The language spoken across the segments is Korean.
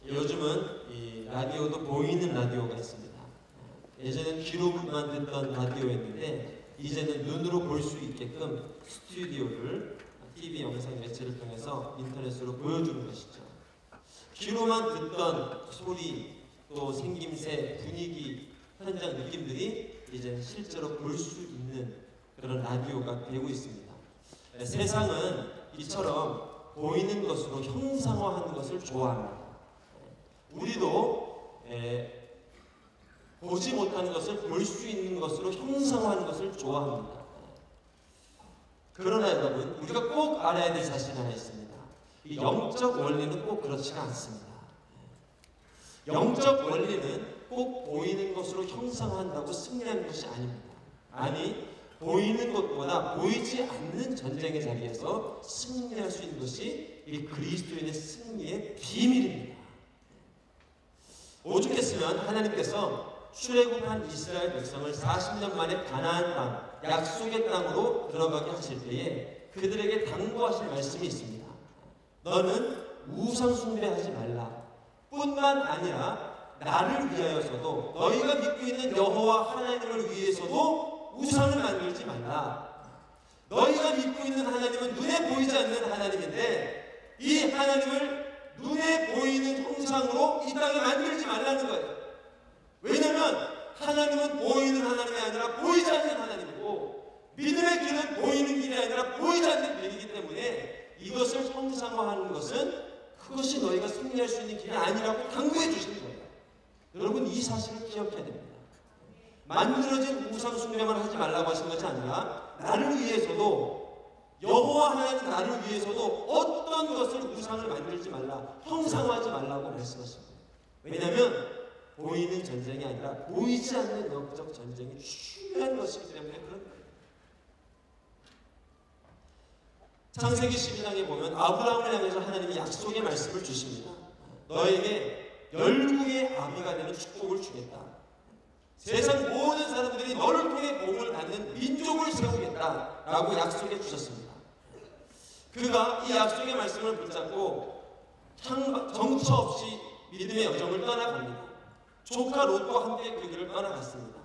요즘은 이 라디오도 보이는 라디오가 있습니다. 예전엔 귀로만 듣던 라디오였는데 이제는 눈으로 볼 수 있게끔 스튜디오를 TV 영상 매체를 통해서 인터넷으로 보여주는 것이죠. 귀로만 듣던 소리, 또 생김새, 분위기, 현장 느낌들이 이제 실제로 볼 수 있는 그런 라디오가 되고 있습니다. 세상은 이처럼 보이는 것으로 형상화하는 것을 좋아합니다. 우리도 보지 못하는 것을 볼 수 있는 것으로 형상화하는 것을 좋아합니다. 그러나 여러분, 우리가 꼭 알아야 될 사실이 하나 있습니다. 이 영적 원리는 꼭 그렇지가 않습니다. 영적 원리는 꼭 보이는 것으로 형상화한다고 승리하는 것이 아닙니다. 아니, 보이는 것보다 보이지 않는 전쟁의 자리에서 승리할 수 있는 것이 이 그리스도인의 승리의 비밀입니다. 오죽했으면 하나님께서 출애굽한 이스라엘 백성을 40년 만에 가나안 땅, 약속의 땅으로 들어가게 하실 때에 그들에게 당부하실 말씀이 있습니다. 너는 우상 숭배하지 말라. 뿐만 아니라 나를 위하여서도, 너희가 믿고 있는 여호와 하나님을 위해서도 우상을 만들지 말라. 너희가 믿고 있는 하나님은 눈에 보이지 않는 하나님인데 이 하나님을 눈에 보이는 형상으로 이 땅에 만들지 말라는 거예요. 왜냐하면 하나님은 보이는 하나님이 아니라 보이지 않는 하나님이고, 믿음의 길은 보이는 길이 아니라 보이지 않는 길이기 때문에 이것을 형상화하는 것은 그것이 너희가 승리할 수 있는 길이 아니라고 당부해 주시는 거예요. 여러분, 이 사실을 기억해야 됩니다. 만들어진 우상 숭배만 하지 말라고 하신 것이 아니라 나를 위해서도, 여호와 하나님 나를 위해서도 어떤 것을 우상을 만들지 말라, 형상화하지 말라고 말씀하십니다. 왜냐하면 보이는 전쟁이 아니라 보이지 않는 영적 전쟁이 중요한 것이기 때문에 그런 거예요. 창세기 12장에 보면 아브라함을 향해서 하나님이 약속의 말씀을 주십니다. 너에게 열국의 아비가 되는 축복을 주겠다. 세상 모든 사람들이 너를 통해 복을 받는 민족을 세우겠다 라고 약속해 주셨습니다. 그가 이 약속의 말씀을 붙잡고 정처 없이 믿음의 여정을 떠나갑니다. 조카 롯과 함께 그 길을 떠나갔습니다.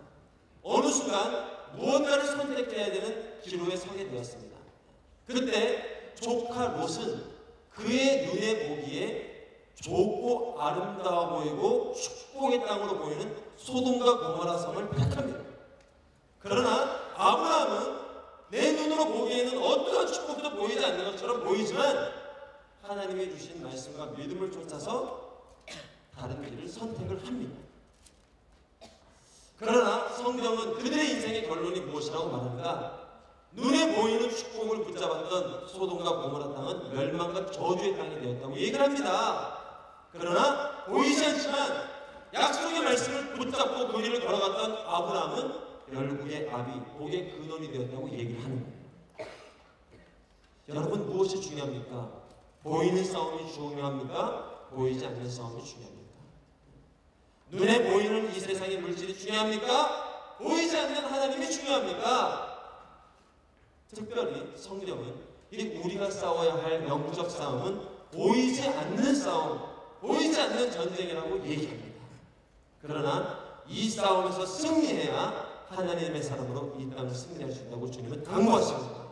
어느 순간 무언가를 선택해야 되는 기로에 서게 되었습니다. 그때 조카 롯은 그의 눈에 보기에 좋고 아름다워 보이고 축복의 땅으로 보이는 소돔과 고모라 성을 택합니다. 그러나 아브라함은 내 눈으로 보기에는 어떠한 축복도 보이지 않는 것처럼 보이지만 하나님이 주신 말씀과 믿음을 쫓아서 다른 길을 선택을 합니다. 그러나 성경은 그들의 인생의 결론이 무엇이라고 말합니까? 눈에 보이는 축복을 붙잡았던 소돔과 고모라 땅은 멸망과 저주의 땅이 되었다고 얘기를 합니다. 그러나 보이지 않지만 약속의 말씀을 붙잡고 그 길을 걸어갔던 아브라함은 열국의 아비, 복의 근원이 되었다고 얘기를 하는 거예요. 여러분, 무엇이 중요합니까? 보이는 싸움이 중요합니까? 보이지 않는 싸움이 중요합니까? 눈에 보이는 이 세상의 물질이 중요합니까? 보이지 않는 하나님이 중요합니까? 특별히 성경은 이 우리가 싸워야 할 영적 싸움은 보이지 않는 싸움, 보이지 않는 전쟁이라고 얘기합니다. 그러나 이 싸움에서 승리해야 하나님의 사람으로 이 땅을 승리할 수 있다고 주님은 강구하십니다.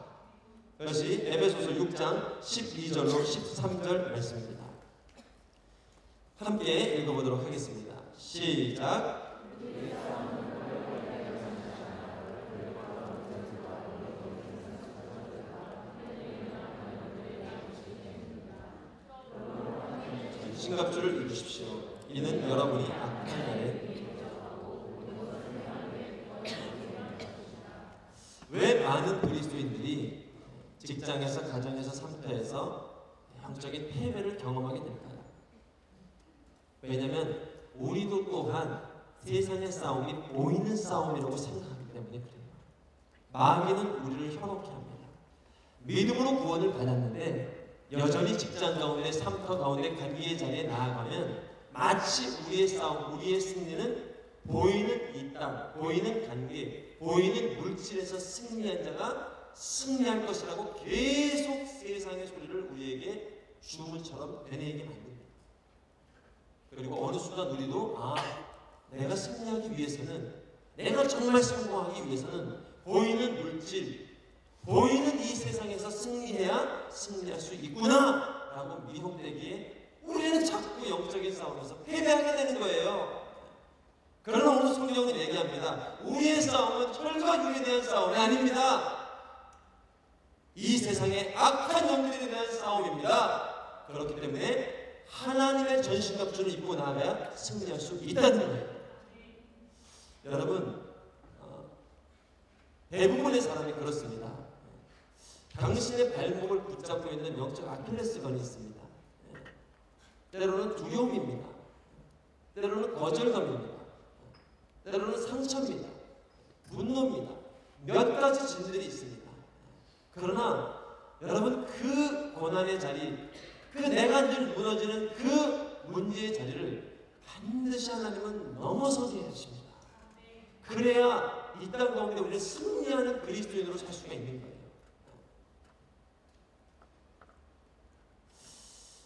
그것이 에베소서 6장 12절로 13절 말씀입니다. 함께 읽어보도록 하겠습니다. 시작. 신갑주를 입으십시오. 이는 여러분이 악한 날에. 왜 많은 그리스도인들이 직장에서, 가정에서, 삶터에서 영적인 패배를 경험하게 될까요? 왜냐하면 우리도 또한 세상의 싸움이 보이는 싸움이라고 생각하기 때문에 그래요. 마귀는 우리를 현혹해 합니다. 믿음으로 구원을 받았는데 여전히 직장 가운데, 삶터 가운데, 관계의 자리에 나아가면 마치 우리의 싸움, 우리의 승리는 보이는 이 땅, 보이는 관계, 보이는 물질에서 승리한 자가 승리할 것이라고 계속 세상의 소리를 우리에게 주문처럼 되뇌이게 만듭니다. 그리고 어느 순간 우리도 내가 승리하기 위해서는, 내가 정말 성공하기 위해서는 보이는 물질, 보이는 이 세상에서 승리해야 승리할 수 있구나 라고 미혹되기에 우리는 자꾸 영적인 싸움에서 패배하게 되는 거예요. 그러나 오늘 성경은 얘기합니다. 우리의 싸움은 혈과 육에 대한 싸움이 아닙니다. 이 세상의 악한 영들에 대한 싸움입니다. 그렇기 때문에 하나님의 전신갑주를 입고 나가야 승리할 수 있다는 거예요. 여러분, 대부분의 사람이 그렇습니다. 당신의 발목을 붙잡고 있는 영적 아킬레스건이 있습니다. 때로는 두려움입니다. 때로는 거절감입니다. 때로는 상처입니다. 분노입니다. 몇 가지 진들이 있습니다. 그러나 여러분, 그 고난의 자리, 그 내가 늘 무너지는 그 문제의 자리를 반드시 하나님은 넘어서게 하십니다. 그래야 이 땅 가운데 우리는 승리하는 그리스도인으로 살 수가 있는 거예요.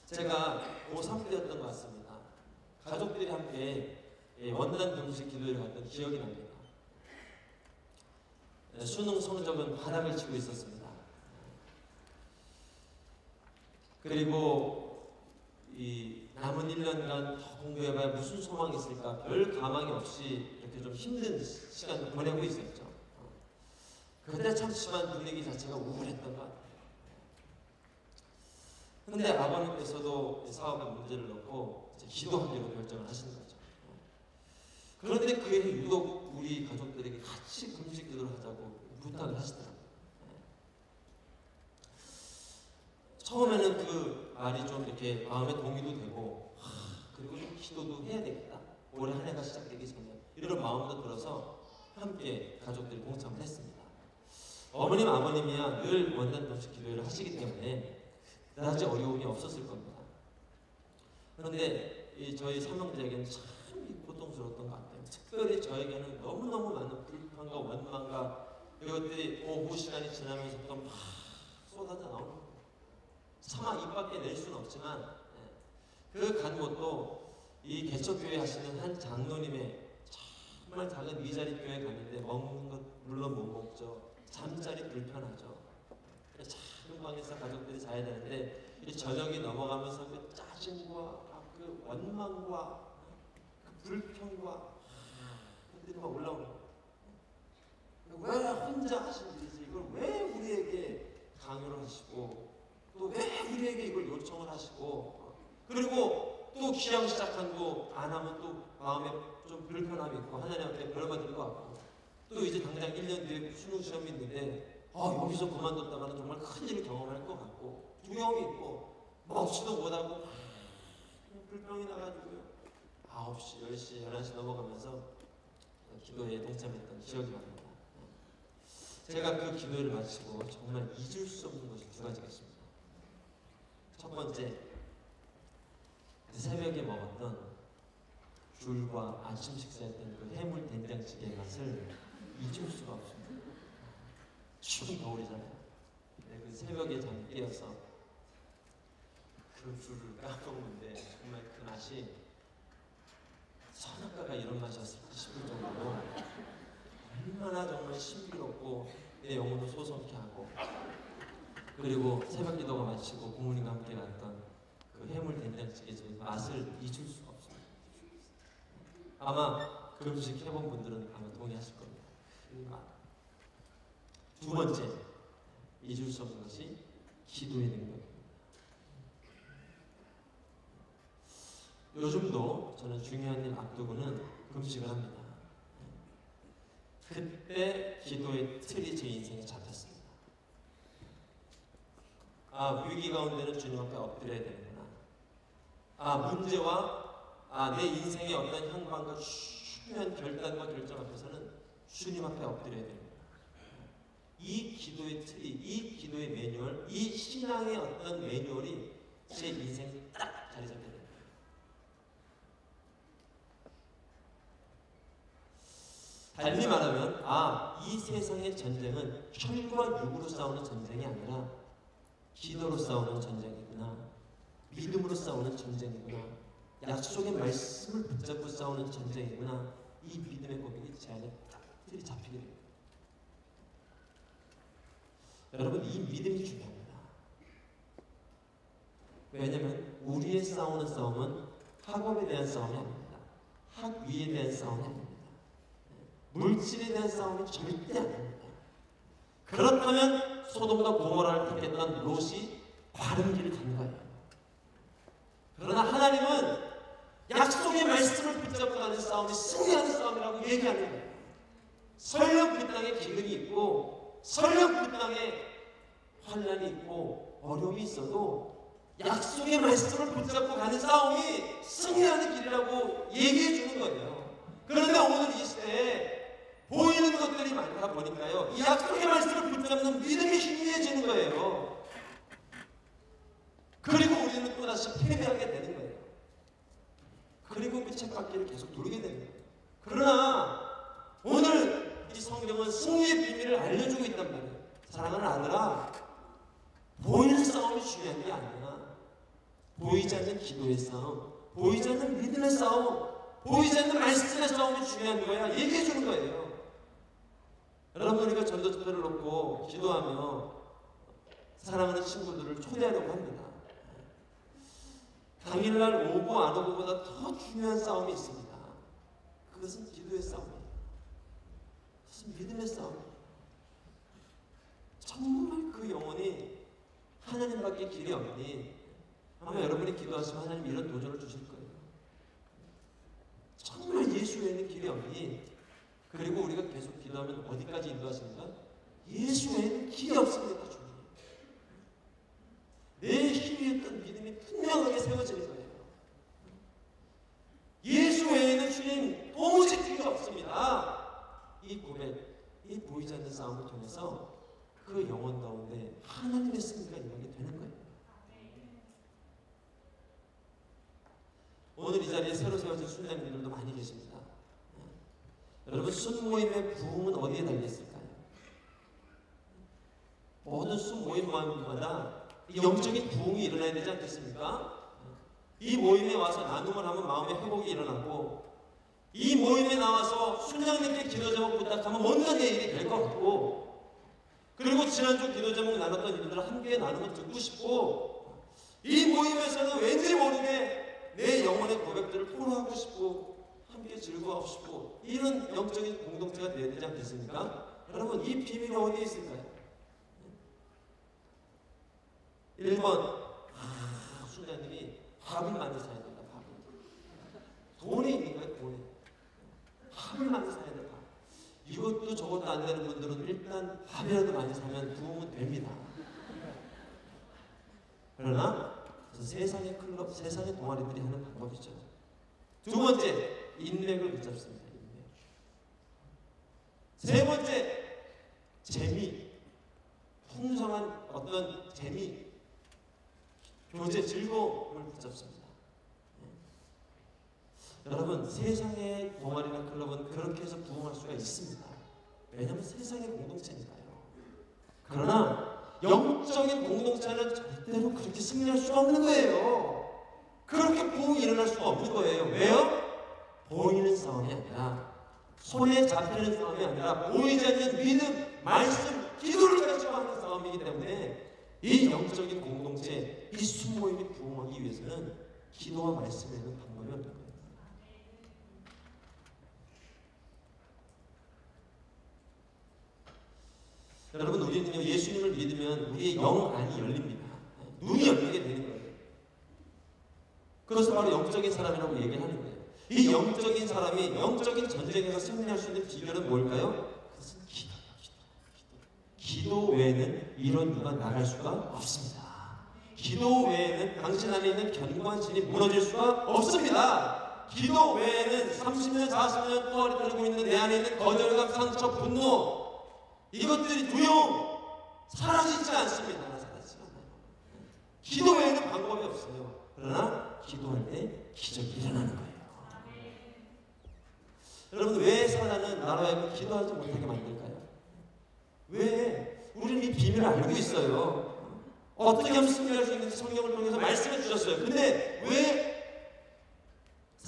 제가 고3 때였던 것 같습니다. 가족들이 함께 원단 금식 기도를 갔던 기억이 납니다. 수능 성적은 바닥을 치고 있었습니다. 그리고 이 남은 1년간 더 공부해봐야 무슨 소망이 있을까, 별 가망이 없이 이렇게 좀 힘든 시간을 보내고 있었죠. 그때 참 집안 분위기 자체가 우울했던 것 같아요. 근데 아버님께서도 사업에 문제를 넣고 기도하기로 결정을 하시는 거죠. 그런데 그 해에 유독 우리 가족들에게 같이 금식 기도를 하자고 부탁을 하시더라고요. 처음에는 그 말이 좀 이렇게 마음에 동의도 되고, 그리고 좀 기도도 해야 되겠다. 올해 한 해가 시작되기 전에 이런 마음도 들어서 함께 가족들이 동참을 했습니다. 어머님, 아버님이야 늘 원단 금식 기도를 하시기 때문에 그다지 어려움이 없었을 겁니다. 그런데 저희 삼형제에게는 참 고통스러웠던 것 같아요. 특별히 저에게는 너무너무 많은 불평과 원망과 이것들이 오후 시간이 지나면서부터 막 쏟아져 나오는 거예요. 차마 입 밖에 낼 수는 없지만, 그 간못도 이 개척교회 하시는 한 장로님의 정말 작은 이자리 교회 갔는데 먹는 것 물론 못 먹죠. 잠자리 불편하죠. 작은 방에서 가족들이 자야 되는데 이 저녁이 넘어가면서 그 짜증과 그 원망과 그 불평과 그들이 막 올라오는 거예요. 왜 혼자 하신 일이지? 이걸 왜 우리에게 강요를 하시고, 또 왜 우리에게 이걸 요청을 하시고, 그리고 또 기왕 시작한 거 안 하면 또 마음에 좀 불편함이 있고 하나님 앞에 벌받을 것 같고, 또 이제 당장 1년 뒤에 수능 시험이 있는데 여기서 그만뒀다가는 정말 큰일을 경험할 것 같고, 두려움이 있고, 먹지도 못하고 불평이 나가지고요. 9시, 10시, 11시 넘어가면서 기도에 동참했던 기억이 납니다. 제가 그 기도를 마치고 정말 잊을 수 없는 것이 두 가지가 있습니다. 첫 번째, 새벽에 먹었던 귤과 아침 식사했던 그 해물 된장찌개 맛을 잊을 수가 없습니다. 추운 겨울이잖아요. 그 새벽에 잠 깨어서 그 귤을 까먹는데 정말 그 맛이 선악과가 이런 맛이었을까 싶을 정도로 얼마나 정말 신비롭고 내 영혼을 소성케 하고, 그리고 새벽 기도가 마치고 부모님과 함께 갔던 그 해물 된장찌개 맛을 잊을 수가 없습니다. 아마 그 음식 해본 분들은 아마 동의하실 겁니다. 그 맛. 두 번째, 잊을 수 없는 것이 기도의 능력입니다. 요즘도 저는 중요한 일 앞두고는 금식을 합니다. 그때 기도의 틀이 제 인생에 잡혔습니다. 위기 가운데는 주님 앞에 엎드려야 되는구나. 문제와 내 인생의 어떤 현방과 중요한 결단과 결정 앞에서는 주님 앞에 엎드려야 되는구나. 이 기도의 틀이, 이 기도의 매뉴얼, 이 신앙의 어떤 매뉴얼이 제 인생에 딱 자리 잡게 됩니다. 달리 말하면 이 세상의 전쟁은 혈과 육으로 싸우는 전쟁이 아니라 기도로 싸우는 전쟁이구나, 믿음으로 싸우는 전쟁이구나, 약속의 말씀을 붙잡고 싸우는 전쟁이구나. 이 믿음의 고백이 제 안에 딱 들이잡히게 됩니다. 여러분, 이 믿음이 중요합니다. 왜냐하면 우리의 싸우는 싸움은 학업에 대한 싸움이 아닙니다. 학위에 대한 싸움이 아닙니다. 물질에 대한 싸움이 절대 아닙니다. 그렇다면 소돔과 고모라를 택했던 롯이 바른 길을 간 거예요. 그러나 하나님은 약속의 말씀을 붙잡고 가는 싸움이 승리하는 싸움이라고 얘기하는 거예요. 설령 그 땅에 기근이 있고 설령 그 땅에 환난이 있고 어려움이 있어도 약속의 말씀을 붙잡고 가는 싸움이 승리하는 길이라고 얘기해 주는 거예요. 그런데 오늘 이 시대에 보이는 것들이 많다 보니까요, 이 약속의 말씀을 붙잡는 믿음이 희미해지는 거예요. 그리고 우리는 또다시 패배하게 되는 거예요. 그리고 그 쳇바퀴를 계속 돌게 되는 거예요. 그러나 오늘 이 성경은 승리의 비밀을 알려주고 있단 말이에요. 사랑하는 아들아, 보이는 싸움이 중요한 게 아니야. 보이지 않는 기도의 싸움, 보이지 않는 믿음의 싸움, 보이지 않는 말씀의 싸움이 중요한 거야. 얘기해 주는 거예요. 여러분, 우리가 전도자들을 놓고 기도하며 사랑하는 친구들을 초대하려고 합니다. 당일날 오고 안 오고보다 더 중요한 싸움이 있습니다. 그것은 기도의 싸움이에요. 그것은 믿음의 싸움이에요. 정말 그 영혼이 하나님밖에 길이 없니? 아마 여러분이 기도하시면 하나님 이런 도전을 주실 거예요. 정말 예수 외에는 길이 없니? 그리고 우리가 계속 기도하면 어디까지 인도하십니까? 예수 외에는 길이 없습니다. 주님. 내 힘이었던 믿음이 분명하게 세워지는 거예요. 예수 외에는 주님 도무지 길이 없습니다. 이 고백, 이 보이지 않는 싸움을 통해서 그 영혼 가운데 하나님의 승리가 임하게 되는 거예요. 오늘 이 자리에 새로 세워진 순장님들도 많이 계십니다. 여러분, 순모임의 부흥은 어디에 달려있을까요? 모든 순모임마다 영적인 부흥이 일어나야 되지 않겠습니까? 이 모임에 와서 나눔을 하면 마음의 회복이 일어나고, 이 모임에 나와서 순장님께 기도 제목 부탁하면 온갖 일이 될 것 같고, 그리고 지난주 기도 제목 나눴던 일들을 함께 나누면 듣고 싶고, 이 모임에서는 왠지 모르게 내 영혼의 고백들을 토로하고 싶고 함께 즐거워하고 싶고, 이런 영적인 공동체가 되어야 되지 않겠습니까? 여러분, 이 비밀이 어디에 있을까요? 1번, 순자님이 밥을 많이 사야 된다. 밥을. 돈이 있는 거예요. 돈이. 밥을 많이 사야 된다. 이것도 저것도 안 되는 분들은 일단 밥이라도 많이 사면 부흥은 됩니다. 그러나 세상의 클럽, 세상의 동아리들이 하는 방법이죠. 두 번째, 인맥을 붙잡습니다. 인맥. 세 번째, 재미. 풍성한 어떤 재미, 교제, 즐거움을 붙잡습니다. 여러분, 세상의 동아리나 클럽은 그렇게 해서 부흥할 수가 있습니다. 왜냐하면 세상의 공동체니까요. 그러나 영적인 공동체는 절대로 그렇게 승리할 수가 없는 거예요. 그렇게 부흥이 일어날 수가 없는 거예요. 왜요? 보이는 싸움이 아니라, 손에 잡히는 싸움이 아니라, 보이지 않는 믿음, 말씀, 기도를 가지고 하는 싸움이기 때문에 이 영적인 공동체, 이 순모임이 부흥하기 위해서는 기도와 말씀에는 방법이 없는 거예요. 여러분, 우리는요, 예수님을 믿으면 우리의 영 안이 열립니다. 눈이 열리게 되는 거예요. 그것을 바로 영적인 사람이라고 얘기하는 거예요. 이 영적인 사람이 영적인 전쟁에서 승리할 수 있는 비결은 뭘까요? 그것은 기도예요. 기도 외에는 이런 누가 나갈 수가 없습니다. 기도 외에는 당신 안에 있는 견고한신이 무너질 수가 없습니다. 기도 외에는 30년, 40년 동안 들고 있는 내 안에 있는 거절감, 상처, 분노, 이것들이 두용 사라지지 않습니다. 사라지지 않아요. 기도 외에는 방법이 없어요. 그러나 기도할 때 기적이 일어나는 거예요. 여러분, 왜 사단은 나라에 기도하지 못하게 만들까요? 왜? 우리는 이 비밀을 알고 있어요. 어떻게 하면 승리할 수 있는지 성경을 통해서 말씀해 주셨어요. 근데 왜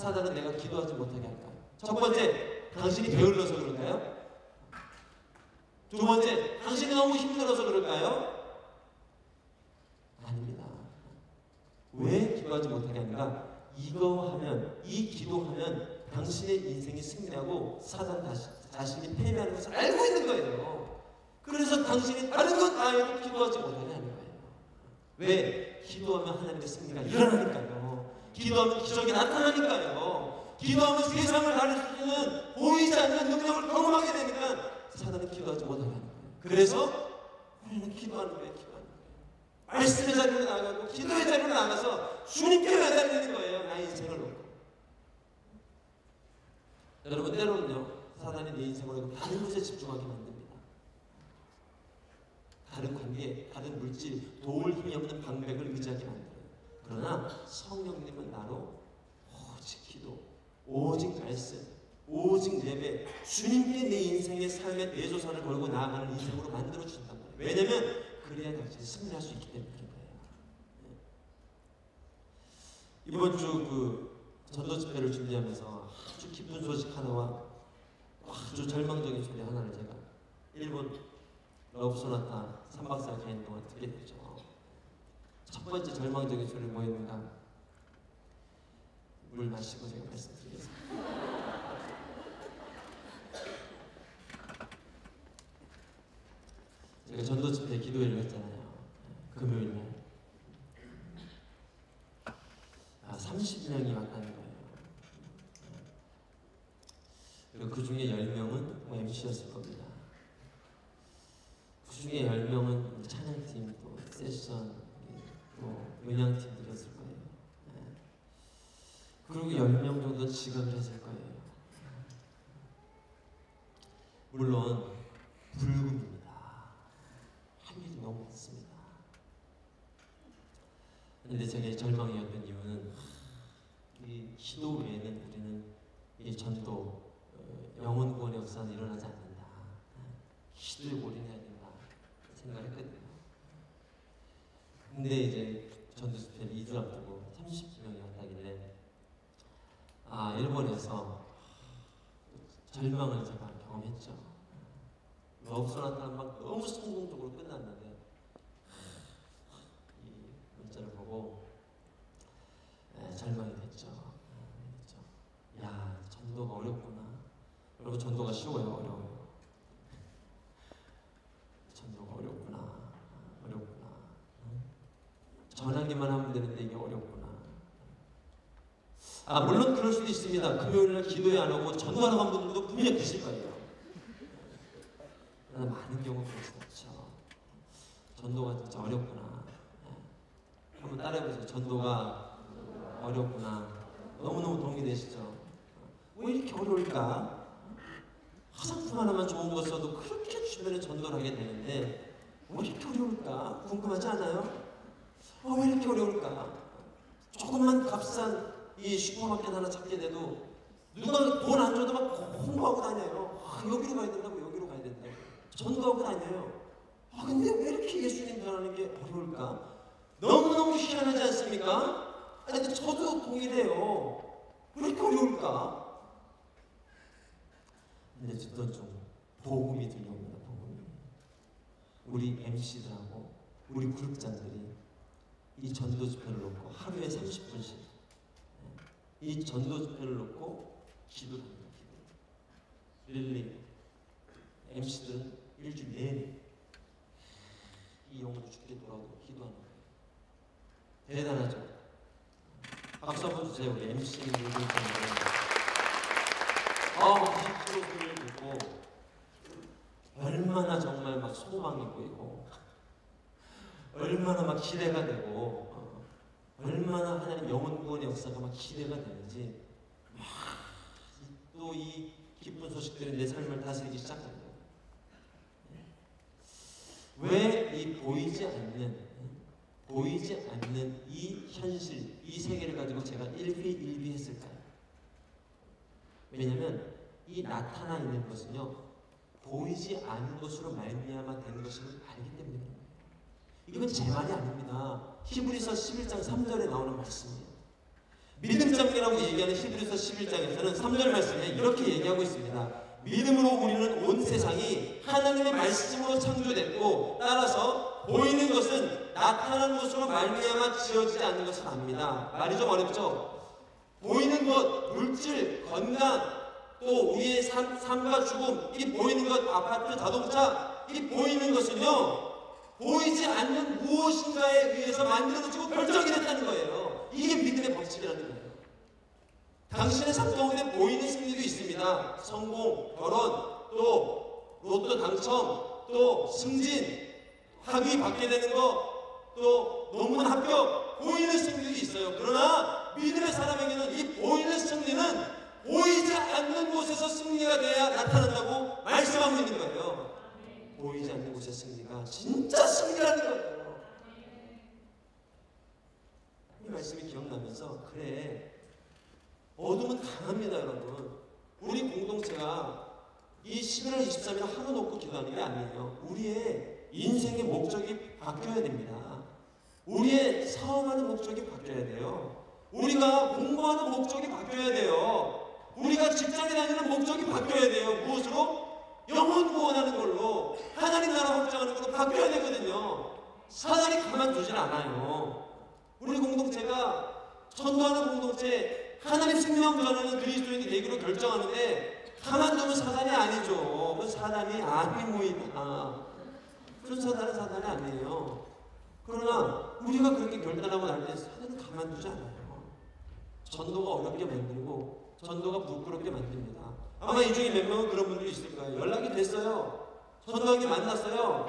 사단은 내가 기도하지 못하게 할까요? 첫 번째, 당신이 게을러서 그럴까요? 두 번째, 당신이 너무 힘들어서 그럴까요? 아닙니다. 왜 기도하지 못하게 하는가? 이거 하면, 이 기도하면 당신의 인생이 승리하고 사단 자신이 패배하는 것을 알고 있는 거예요. 그래서 당신이 다른 것 다 해도 기도하지 못하게 하는 거예요. 왜? 기도하면 하나님의 승리가 일어나니까요. 기도하면 기적이 나타나니까요. 기도하면 세상을 가릴 수 있는 보이지 않는 능력을 경험하게 되니까 사단은 기도하지 못하게 하는 거예요. 그래서 우리는 기도하는 거예요. 말씀의 자리로 나가고 기도의 자리로 나가서 주님께 매달리는 거예요. 나의 인생을 놓고. 여러분, 때로는요 사단이 내 인생을 놓고 다른 것에 집중하게 만듭니다. 다른 관계, 다른 물질, 도울 힘이 없는 방백을 의지하게 만들어요. 그러나 성령님은 나로 오직 기도, 오직 말씀, 오직 예배, 주님께 내 인생의 삶의 대조선을 걸고 나아가는 인생으로 만들어 주신단 말이에요. 왜냐하면 그래야 당신이 승리할 수 있기 때문에 그런 거예요. 이번 주 전도 집회를 준비하면서 아주 기쁜 소식 하나와 아주 절망적인 소리 하나를 제가 일본 러브 소나타 3박 4일 가는 동안 듣게 되죠. 첫 번째 절망적인 소리는 뭐였는가? 물 마시고 제가 말씀드리겠습니다. 제가 전도 집회 기도회를 했잖아요. 금요일날 30명이 왔다는 거예요. 그리고 그 중에 10명은 MC였을 겁니다. 그 중에 10명은 찬양팀, 또 세션, 또 음향팀들이었을 거예요. 그리고 10명 정도 지각을 했을 거예요. 물론 불금입니다. 확률이 너무 많습니다. 그런데 제게 절망이었던 이유는 이 기도 외에는 우리는 이 전도, 영혼 구원의 역사는 일어나지 않는다. 기도에 올인해야 된다 생각했거든요. 근데 이제 전도 집회를 2주 앞두고 30명이 왔다길래 일본에서 절망을 제가 경험했죠. 러브소나타는 막 너무 성공적으로 끝났는데 이 문자를 보고 절망이 됐죠. 야, 전도가 어렵구나. 여러분, 전도가 쉬워요, 어려워요? 전도가 어렵구나. 전하기만 하면 되는데 이게 어렵구나. 물론 그럴 수도 있습니다. 금요일날 기도에 안 오고 전도하러 간 분들도 분명히 계실 거예요. 그러나 많은 경우 그럴 수 없죠. 전도가 진짜 어렵구나. 한번 따라해보세요. 전도가 어렵구나. 너무너무 동의되시죠? 왜 이렇게 어려울까? 화장품 하나만 좋은 거 써도 그렇게 주변에 전도를 하게 되는데 왜 이렇게 어려울까? 궁금하지 않아요? 왜 이렇게 어려울까? 조금만 값싼 이 슈퍼마켓 하나 찾게 돼도 누가 돈 안 줘도 막 홍보하고 다녀요. 여기로 가야 된다고, 여기로 가야 된다고. 전도하고 다녀요. 근데 왜 이렇게 예수님 전하는 게 어려울까? 너무너무 희한하지 않습니까? 근데 저도 동일해요. 왜 이렇게 어려울까? 근데 듣던 중 복음이 들려옵니다. 복음이. 우리 MC들하고 우리 그룹장들이 이 전도 집회를 놓고 하루에 30분씩 이 전도 집회를 놓고 기도를 합니다. 릴리 MC들은 일주일 내내 이 영혼이 죽게 돌아오고 기도하는 거예요. 대단하죠? 박수 한번 주세요. 우리 MC들을 이 프로그램을 보고 얼마나 정말 막 소망이 보이고 얼마나 막 기대가 되고 얼마나 하나님 영혼 구원의 역사가 막 기대가 되는지 또 이 기쁜 소식들이 내 삶을 다스리기 시작합니다. 왜 이 보이지 않는 이 현실, 이 세계를 가지고 제가 일비일비했을까요? 왜냐하면 이 나타나 있는 것은요 보이지 않는 것으로 말미암아 되는 것임을 알기 때문에 그런 거예요. 이건 제 말이 아닙니다. 히브리서 11장 3절에 나오는 말씀이에요. 믿음장이라고 얘기하는 히브리서 11장에서는 3절 말씀에 이렇게 얘기하고 있습니다. 믿음으로 우리는 온 세상이 하나님의 말씀으로 창조됐고 따라서 보이는 것은 나타나는 것으로 말미암아 지어지지 않는 것을 압니다. 말이 좀 어렵죠? 보이는 것, 물질, 건강, 또 우리의 삶과 죽음, 이 보이는 것, 아파트, 자동차, 이 보이는 것은요 보이지 않는 무엇인가에 의해서 만들어지고 결정이 됐다는 거예요. 이게 믿음의 법칙이라는 거예요. 당신의 삶 가운데 보이는 승리도 있습니다. 성공, 결혼, 또 로또 당첨, 또 승진, 학위 받게 되는 거, 또 논문 합격, 보이는 승리도 있어요. 그러나 믿음의 사람에게는 이 보이는 승리는 보이지 않는 곳에서 승리가 돼야 나타난다고 말씀하고 있는 거예요. 보이지 않는 곳의 승리가 진짜 승리라는 거예요. 이 말씀이 기억나면서 그래, 어둠은 강합니다, 여러분. 우리 공동체가 이 11월 23일 하루 놓고 기도하는 게 아니에요. 우리의 인생의 목적이 바뀌어야 됩니다. 우리의 사업하는 목적이 바뀌어야 돼요. 우리가 공부하는 목적이 바뀌어야 돼요. 우리가 직장에 다니는 목적이 바뀌어야 돼요. 무엇으로? 영혼 구원하는 걸로, 하나님 나라 확장하는 걸로 바뀌어야 되거든요. 사단이 가만두질 않아요. 우리 공동체가 전도하는 공동체, 하나님 생명 전하는 그리스도인이 되기로 결정하는데 가만두면 사단이 아니죠. 그 사단이 아니모이다. 그런 사단은 사단이 아니에요. 그러나 우리가 그렇게 결단하고 날 때 사단은 가만두지 않아요. 전도가 어렵게 만들고 전도가 부끄럽게 만듭니다. 아마 이 중에 몇 명은 그런 분들이 있을 거예요. 연락이 됐어요. 전도하게 만났어요.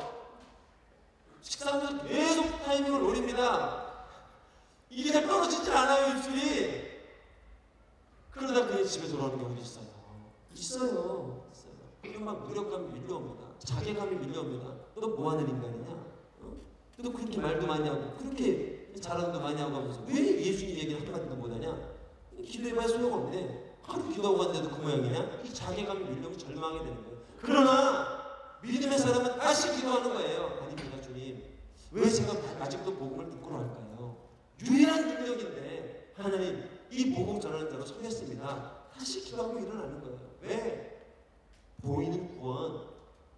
식사하면서 계속 타이밍을 노립니다. 이게 잘 떨어지질 않아요, 입술이. 그러다 그냥 집에 돌아오는 경우도 있어요. 있어요. 그리고 막 무력감이 밀려옵니다. 자괴감이 밀려옵니다. 너 뭐하는 인간이냐? 너 그렇게 말도 많이 하고 그렇게 자랑도 많이 하고 하면서 왜 예수님 얘기를 한마디도 못하냐? 기도해봐야 소용없네. 하루 기도하고 갔는데도 그 모양이냐? 이 자괴감이 밀려오면 절망하게 되는 거예요. 그러나 믿음의 사람은 다시 기도하는 거예요. 아닙니다, 주님. 왜 제가 아직도 복음을 부끄러워 할까요? 유일한 능력인데 하나님 이 복음 전하는 자로 서겠습니다. 다시 기도하고 일어나는 거예요. 왜? 보이는 구원,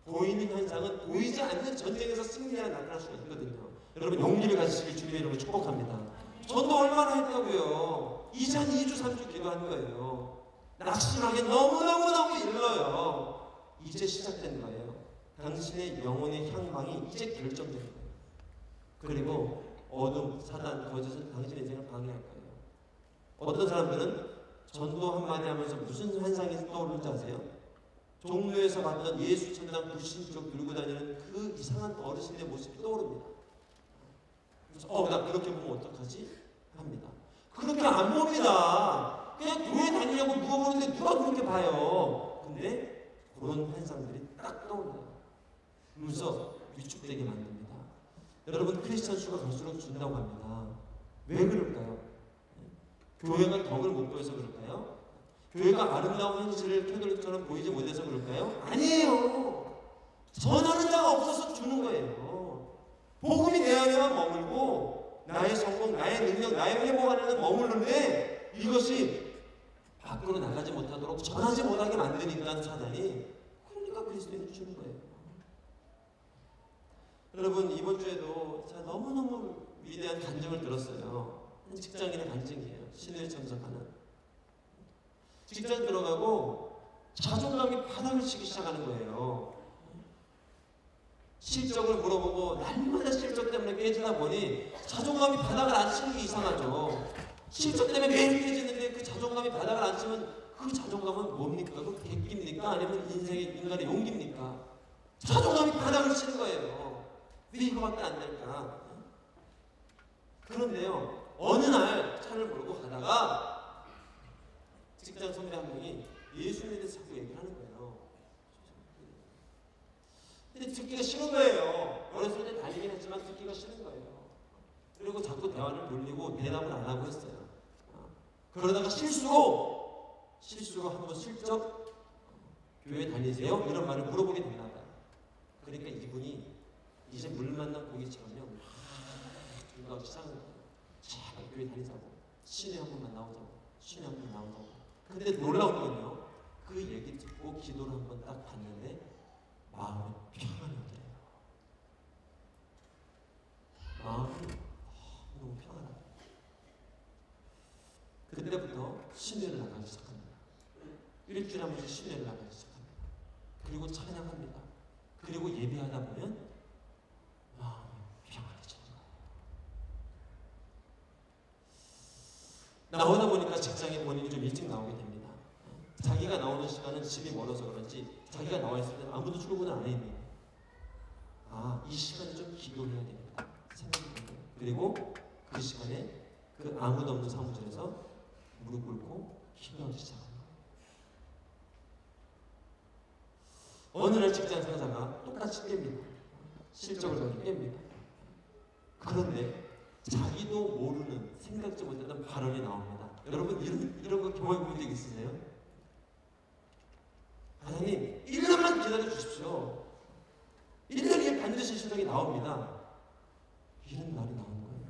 보이는 현상은 보이지 않는 전쟁에서 승리해야 나타날 수가 있거든요. 여러분 용기를 가지시길 주님의 이름으로 축복합니다. 전도 얼마나 했다고요? 2장 2주 3주 기도한 거예요. 낙심하게 너무너무너무 일러요. 이제 시작된 거예요. 당신의 영혼의 향방이 이제 결정된 거예요. 그리고 어둠, 사단, 거짓은 당신의 인생을 방해할 거예요. 어떤 사람들은 전도 한마디 하면서 무슨 환상이 떠오르는지 아세요? 종로에서 봤던 예수 천당 불신족 들고 다니는 그 이상한 어르신의 모습이 떠오릅니다. 그래서 나 그렇게 보면 어떡하지? 합니다. 그렇게 안 봅니다. 그냥 교회 다니려고 누워보는데 누가 그렇게 봐요. 근데 그런 환상들이 딱 떠올라요. 그러면서 위축되게 만듭니다. 여러분 크리스천 수가 갈수록 준다고 합니다. 왜 그럴까요? 교회가 덕을 못 보여서 그럴까요? 교회가 아름다운 현실을 캐톨릭처럼 보이지 못해서 그럴까요? 아니에요. 전하는 자가 없어서 주는 거예요. 복음이 내 안에만 머물고 나의 성공, 나의 능력, 나의 회복 안에는 머무르는데 이것이 밖으로 나가지 못하도록 전하지 못하게 만드니까 사단이, 그러니까 그리스도인을 주는 거예요. 여러분 이번 주에도 제가 너무너무 위대한 간증을 들었어요. 한 직장인의 간증이에요. 신뢰에 참석하는. 직장 들어가고 자존감이 바닥을 치기 시작하는 거예요. 실적을 물어보고 날마다 실적 때문에 깨지다 보니 자존감이 바닥을 안 치는 게 이상하죠. 실적 때문에 매일 깨지는데 그 자존감이 바닥을 안 치면 그 자존감은 뭡니까? 그 객기입니까? 아니면 인간의 용기입니까? 자존감이 바닥을 치는 거예요. 왜 이거밖에 안 될까? 그런데요, 어느 날 차를 몰고 가다가 직장 선배 한 명이 예수님에 대해서 자꾸 얘기를 하는 거예요. 근데 듣기가 싫은 거예요. 어렸을 때 다니긴 했지만 듣기가 싫은 거예요. 그리고 자꾸 대화를 돌리고 대답을 안 하고 했어요. 그러다가 실수로 한번 슬쩍 교회 다니세요? 이런 말을 물어보게 됐나 봐요. 그러니까 이분이 이제 물 만난 고기처럼요, 막 시작하는 거예요. 자, 교회 다니자고. 신의 한 번만 나오자고, 신의 한 번만 나오자고. 근데 놀라운 건요, 그 얘기 듣고 기도를 한 번 딱 봤는데 마음이 평안이 오더래요. 마음이 너무 평안하다. 그때부터 신뢰를 나가기 시작합니다. 일주일에 한 번씩 신뢰를 나가기 시작합니다. 그리고 찬양합니다. 그리고 예배하다 보면 마음이 평안해지는 거예요. 나오다 보니까 직장에 본인이 좀 일찍 나오게 됩니다. 자기가 나오는 시간은 집이 멀어서 그런지 자기가 나와 있을 때는 아무도 출근을 안 해 있는 거예요. 아, 이 시간에 좀 기도해야 됩니다. 생각이 들어요. 그리고 그 시간에 그 아무도 없는 사무실에서 무릎 꿇고 기도하기 시작합니다. 어느 날 직장 상사가 똑같이 깹니다. 실적을 가지고 깹니다. 그런데 자기도 모르는, 생각지 못했던 발언이 나옵니다. 여러분 이런 거 경험해 본 적 있으세요? 하나님 1년만 기다려 주십시오. 1년에 반드시 실적이 나옵니다. 이런 말이 나오는 거예요.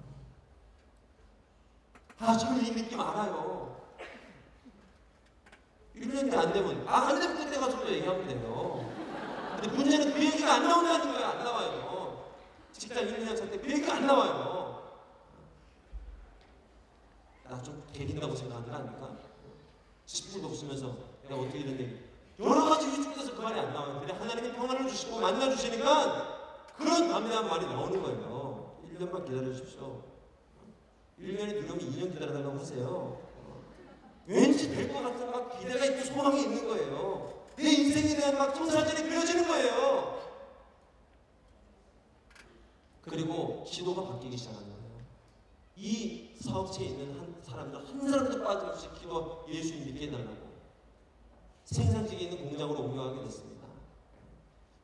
아, 저는 이 느낌 알아요. 1년이 안 되면, 안 되면 그때 가서 또 얘기하면 돼요. 근데 문제는 그 얘기가 안 나온다는 거예요. 안 나와요. 직장 1년 차 때 그 얘기가 안 나와요. 나 좀 개긴다고 생각하는 거 아닙니까? 10분도 없으면서 내가 어떻게 이런 얘기, 여러 가지 이유 중에서 그 말이 안 나와요. 근데 하나님이 평안을 주시고 만나주시니까 그런 담대한 말이 나오는 거예요. 1년만 기다려 주십시오. 1년이 두려우면 2년 기다려달라고 하세요. 왠지 될 것 같은 막 기대가 있고 소망이 있는 거예요. 내 인생에 대한 막 청사진이 그려지는 거예요. 그리고 기도가 바뀌기 시작하는 거예요. 이 사업체에 있는 한 사람들 한 사람도 빠짐없이 기도, 예수님 믿게 해달라고 생산직에 있는 공장으로 옮겨가게 됐습니다.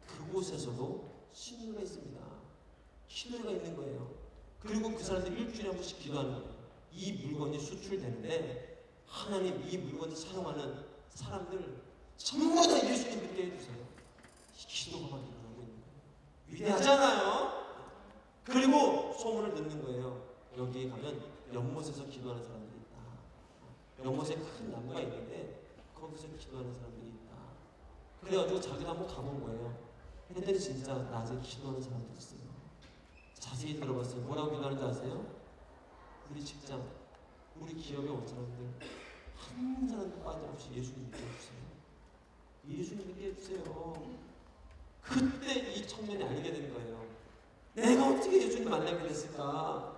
그곳에서도 신뢰가 있습니다. 신뢰가 있는 거예요. 그리고 그 사람들이 일주일에 한 번씩 기도하는 거예요. 이 물건이 수출되는데 하나님 이 물건을 사용하는 사람들 전부 다 예수님 믿게 해주세요. 이 기도가 막 일어나고 있는 거예요. 위대하잖아요. 그리고 소문을 듣는 거예요. 여기에 가면 연못에서 기도하는 사람들이 있다. 연못에 큰 나무가 있는데 거기서 기도하는 사람들이 있다. 그래가지고 자기도 한번 가본 거예요. 근데 진짜 낮에 기도하는 사람들이 있어요. 자세히 들어봤어요. 뭐라고 기도하는지 아세요? 우리 직장, 우리 기업에 온 사람들 한 사람도 빠짐없이 예수님 믿게 해주세요. 예수님 믿게 해주세요. 그때 이 청년이 알게 된 거예요. 내가 어떻게 예수님 만나게 됐을까?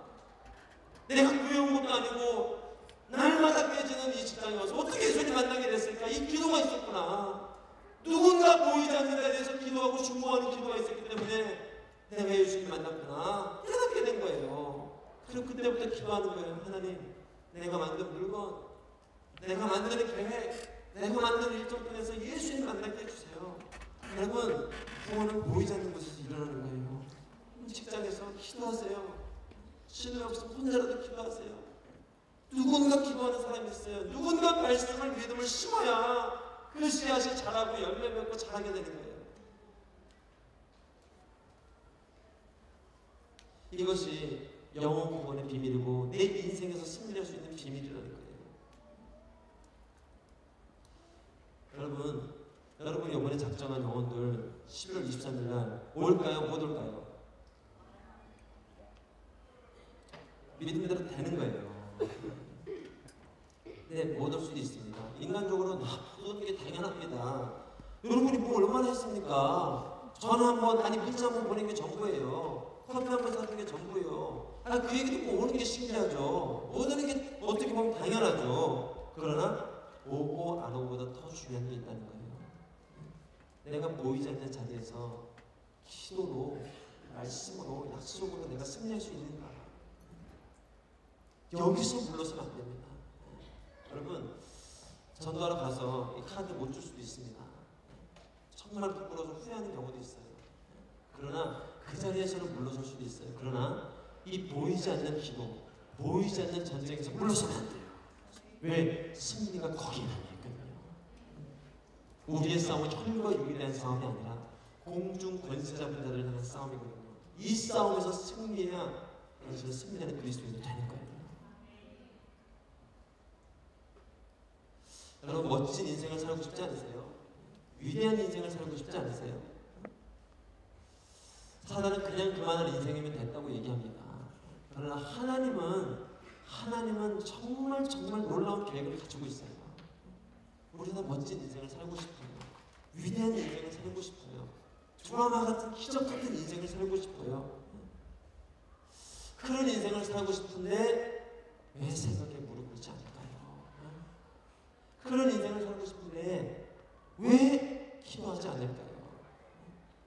내가 교회 온 것도 아니고 날마다 깨지는 이 직장에 와서 어떻게 예수님 만나게 됐을까? 이 기도가 있었구나. 누군가 보이지 않는 데 대해서 기도하고 중보하는 기도가 있었기 때문에 내가 예수님 만났구나 깨닫게 된 거예요. 그리고 그때부터 기도하는 거예요. 하나님, 내가 만든 물건, 내가 만드는 계획, 내가 만드는 일정 통해서 예수님 만나게 해주세요. 여러분, 구원은 보이지 않는 곳에서 일어나는 거예요. 직장에서 기도하세요. 신뢰 없으면 혼자라도 기도하세요. 누군가 기도하는 사람이 있어요. 누군가 말씀을 믿음을 심어야 그 씨앗이 자라고 열매 맺고 자라게 되는 거예요. 이것이 영혼 구원의 비밀이고 내 인생에서 승리할 수 있는 비밀이라는 거예요. 여러분이 이번에 작정한 영혼들 11월 23일 날 올까요? 못 올까요? 믿음대로 되는 거예요. 네, 못 올 수도 있습니다. 인간적으로 못 오는 게 당연합니다. 여러분이 뭐 얼마나 했습니까? 전화 한번, 아니 문자 한번 보내는 게 전부예요. 커피 한번 사주는 게 전부예요. 그 얘기 듣고 오는 게 신기하죠. 못 오는 게 어떻게 보면 당연하죠. 그러나 오고 안 오고보다 더 중요한 게 있다는 거예요. 내가 보이지 않는 자리에서 기도로, 말씀으로, 약속으로 내가 승리할 수 있는가? 여기서 물러서면 안 됩니다. 여러분, 전도하러 가서 이 카드 못 줄 수도 있습니다. 정말 부끄러워서 후회하는 경우도 있어요. 그러나 그 자리에서는 물러설 수도 있어요. 그러나 이 보이지 않는 기도, 보이지 않는 전쟁에서 물러서면 안 돼요. 왜? 승리가 거기에 달려있거든요. 우리의 싸움은 혈과 육에 대한 싸움이 아니라 공중 권세 잡은 자들을 향한 싸움이거든요. 이 싸움에서 승리해야 당신은 승리하는 그리스도인이 되는 거예요. 여러분 멋진 인생을 살고 싶지 않으세요? 위대한 인생을 살고 싶지 않으세요? 사단은 그냥 그만할 인생이면 됐다고 얘기합니다. 그러나 하나님은 정말 놀라운 계획을 가지고 있어요. 우리는 멋진 인생을 살고 싶어요. 위대한 인생을 살고 싶어요. 드라마 같은 기적 같은 인생을 살고 싶어요. 그런 인생을 살고 싶은데 왜 생각에 무릎 꿇지 않을까요? 그런 인생을 살고 싶은데 왜 기도하지 않을까요?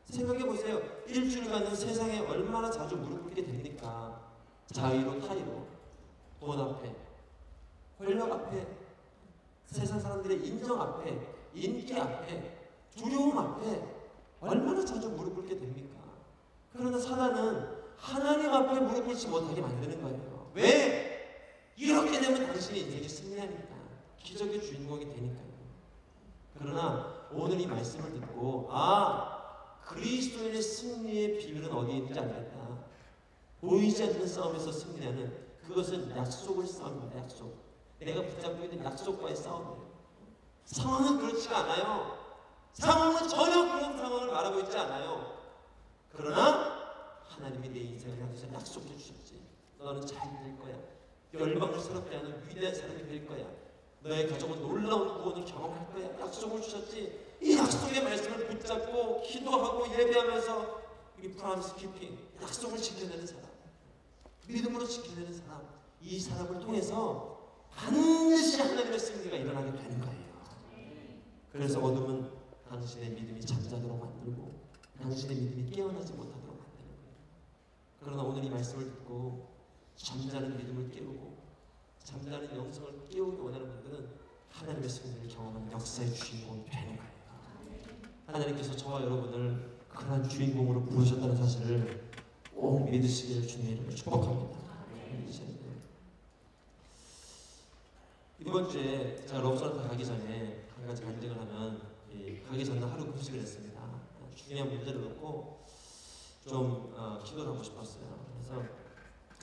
생각해 보세요. 일주일간은 세상에 얼마나 자주 무릎 꿇게 됩니까? 자의로 타의로, 돈 앞에, 권력 앞에, 세상 사람들의 인정 앞에, 인기 앞에, 두려움 앞에 얼마나 자주 무릎 꿇게 됩니까? 그러나 사단은 하나님 앞에 무릎 꿇지 못하게 만드는 거예요. 왜? 이렇게 되면 당신의 인생이 승리하니까, 기적의 주인공이 되니까요. 그러나 오늘 이 말씀을 듣고 그리스도인의 승리의 비밀은 어디에 있는지 알겠다. 보이지 않는 싸움에서 승리하는 그것은 약속을 싸움입니다. 약속. 내가 붙잡고 있는 약속과의 싸움이에요. 상황은 그렇지가 않아요. 상황은 전혀 그런 상황을 말하고 있지 않아요. 그러나 하나님이 내 인생을 향해서 약속해 주셨지. 너는 잘 될 거야. 열방을 새롭게 하는 위대한 사람이 될 거야. 너의 가족은 놀라운 구원을 경험할 거야. 약속을 주셨지. 이 약속의 말씀을 붙잡고 기도하고 예배하면서 이 프라미스 키핑, 약속을 지켜내는 사람, 믿음으로 지켜내는 사람, 이 사람을 통해서 반드시 하나님의 승리가 일어나게 되는 거예요. 그래서 어둠은 당신의 믿음이 잠자도록 만들고 당신의 믿음이 깨어나지 못하도록 만드는 거예요. 그러나 오늘 이 말씀을 듣고 잠자는 믿음을 깨우고 잠자는 영성을 깨우기 원하는 분들은 하나님의 승리를 경험하는 역사의 주인공이 되는 거예요. 하나님께서 저와 여러분을 그러한 주인공으로 부르셨다는 사실을 꼭 믿으시기를 주님의 이름으로 축복합니다. 이번 주에 제가 러브선언 가기 전에 한 가지 간증을 하면 가기 전에 하루 금식을 했습니다. 중요한 문제를 놓고 좀 기도를 하고 싶었어요. 그래서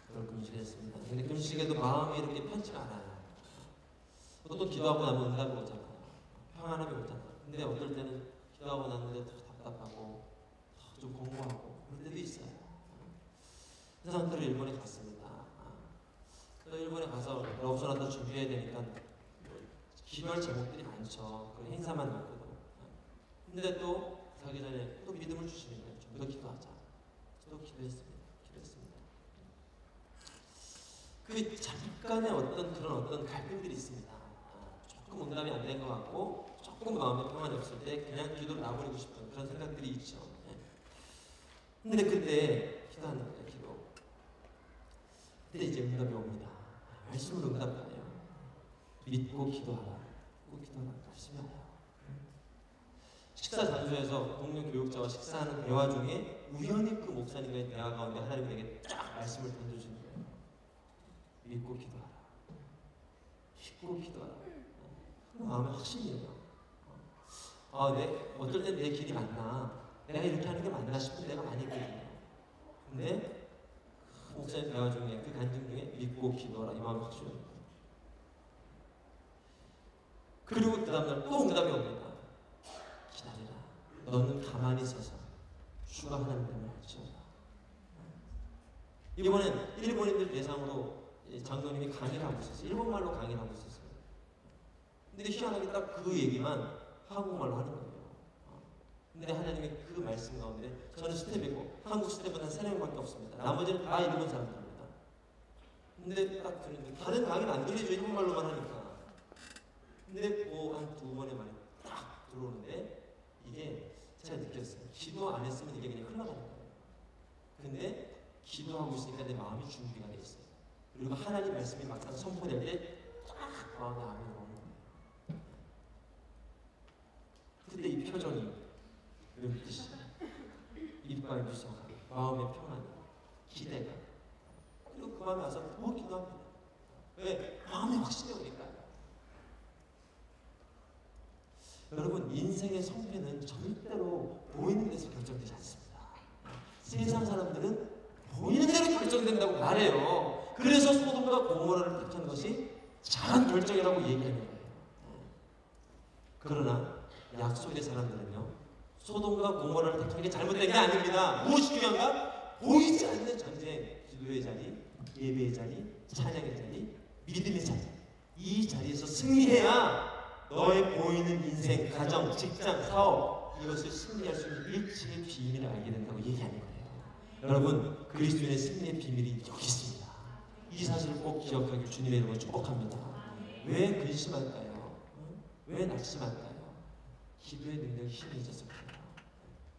그걸 금식을 했습니다. 근데 금식에도 마음이 이렇게 편치가 않아요. 또 기도하고 나면 응답이 오잖아요. 평안함이 오잖아요. 근데 어떨 때는 기도하고 났는데 더 답답하고 좀 공부하고 그럴 때도 있어요. 그래서 한 달을 일본에 갔습니다. 또 일본에 가서 러브선언도 준비해야 되니까 기도할 제목들이 많죠. 그 행사만 놓고도. 근데 또 가기 전에 또 믿음을 주시는 거예요. 좀 더 기도하자. 또 기도했습니다. 그 잠깐의 어떤 갈등들이 있습니다. 조금 응답이 안 된 것 같고 조금 마음에 평안이 없을 때 그냥 기도를 놔버리고 싶은 그런 생각들이 있죠. 근데 그때 기도하는 거예요. 기도. 그때 이제 응답이 옵니다. 말씀으로 응답이 와요. 믿고 기도하라. 믿고 기도하라. 열심히 하라. 식사 장소에서 동료 교육자와 식사하는 대화 중에 우연히 그 목사님과의 대화 가운데 하나님이 내게 딱 말씀을 던져주는 거예요. 믿고 기도하라. 믿고 기도하라. 마음에 확신이에요. 어떨 땐 내 길이 맞나? 내가 이렇게 하는 게 맞나 싶은 때가 많이 있거든요. 근데 그 목사님 대화 중에 그 간증 중에 믿고 기도하라 이 마음이 확신이에요. 그리고 그 다음날 또 응답이 옵니다. 기다리라. 너는 가만히 서서 주가 하나님을 알지어다. 이번엔 일본인들 대상으로 장로님이 강의를 하고 있었어요. 일본말로 강의를 하고 있었어요. 근데 희한하게 딱 그 얘기만 한국말로 하는 거예요. 근데 하나님이 그 말씀 가운데 저는 스텝이고 한국 스텝은 한 3명밖에 없습니다. 나머지는 다 일본 사람들입니다. 근데 딱 들으는데 다른 강의는 안 들리죠. 일본말로만 하니까. 근데 한 2번의 말이 딱 들어오는데 이게 제가 느꼈어요. 기도 안 했으면 이게 그냥 흘러가는 거예요. 근데 기도하고 있으니까 내 마음이 준비가 돼 있어요. 그리고 하나님 말씀이 막상 선포될 때 딱 마음에 암이 오는 거예요. 그때 이 표정이 눈빛이 입가에 무서워 마음의 평안 기대가 그리고 그 마음에 와서 더 기도합니다. 왜? 마음에 확신이 오니까. 여러분 인생의 성패는 절대로 보이는 데서 결정되지 않습니다. 세상 사람들은 보이는 대로 결정된다고 말해요. 그래서 소돔과 고모라를 택한 것이 잘한 결정이라고 얘기하는 거예요. 그러나 약속의 사람들은요, 소돔과 고모라를 택하는 게 잘못된 게 아닙니다. 무엇이 중요한가? 보이지 않는 전쟁, 기도의 자리, 예배의 자리, 찬양의 자리, 믿음의 자리, 이 자리에서 승리해야 너의 보이는 인생, 가정, 직장, 사업, 이것을 승리할 수 있는 일체의 비밀을 알게 된다고 얘기하는 거예요. 여러분, 그리스도인의 승리의 비밀이 여기 있습니다. 이 사실을 꼭 기억하길 주님의 이름으로 축복합니다. 왜 근심할까요? 왜 낙심할까요? 기도의 능력이 힘이 있어서 그래요.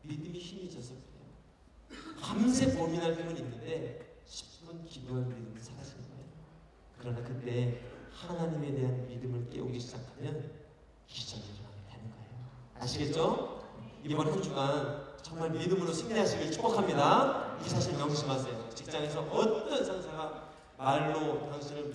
믿음이 힘이 있어서 그래요. 밤새 고민할 힘은 있는데 10분 기도할 믿음이 사라지는 거예요. 그러나 그때 하나님에 대한 믿음을 깨우기 시작하면 기적이 일어나게 되는 거예요. 아시겠죠? 이번 한 주간 정말 믿음으로 승리하시길 축복합니다. 이 사실 명심하세요. 직장에서 어떤 상사가 말로 당신을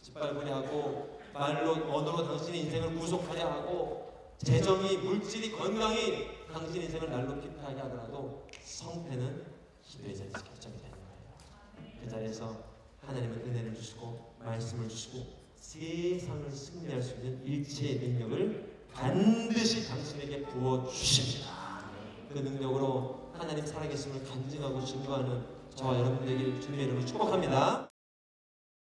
짓밟으려 하고, 말로 언어로 당신의 인생을 구속하려 하고, 재정이, 물질이, 건강이 당신 인생을 날로 피폐하게 하더라도 성패는 기도의 자리에서 결정이 되는 거예요. 그 자리에서 하나님은 은혜를 주시고 말씀을 주시고 세상을 승리할 수 있는 일체의 능력을 반드시 당신에게 부어주십니다. 그 능력으로 하나님 살아계심을 간증하고 증거하는 저와 여러분들에게 주님의 이름으로 축복합니다.